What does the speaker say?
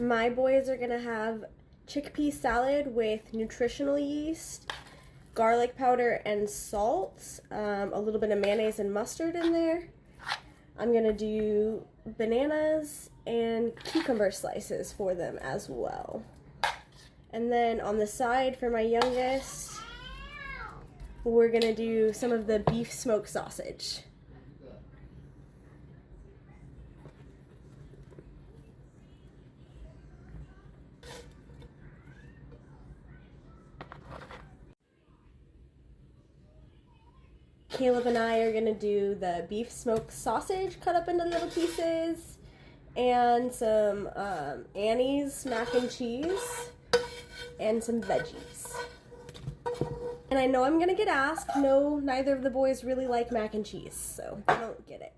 My boys are gonna have chickpea salad with nutritional yeast, garlic powder and salt, a little bit of mayonnaise and mustard in there. I'm gonna do bananas and cucumber slices for them as well. And then on the side for my youngest, we're gonna do some of the beef smoked sausage. Caleb and I are gonna do the beef smoked sausage cut up into little pieces, and some Annie's mac and cheese, and some veggies. And I know I'm gonna get asked, no, neither of the boys really like mac and cheese, so I don't get it.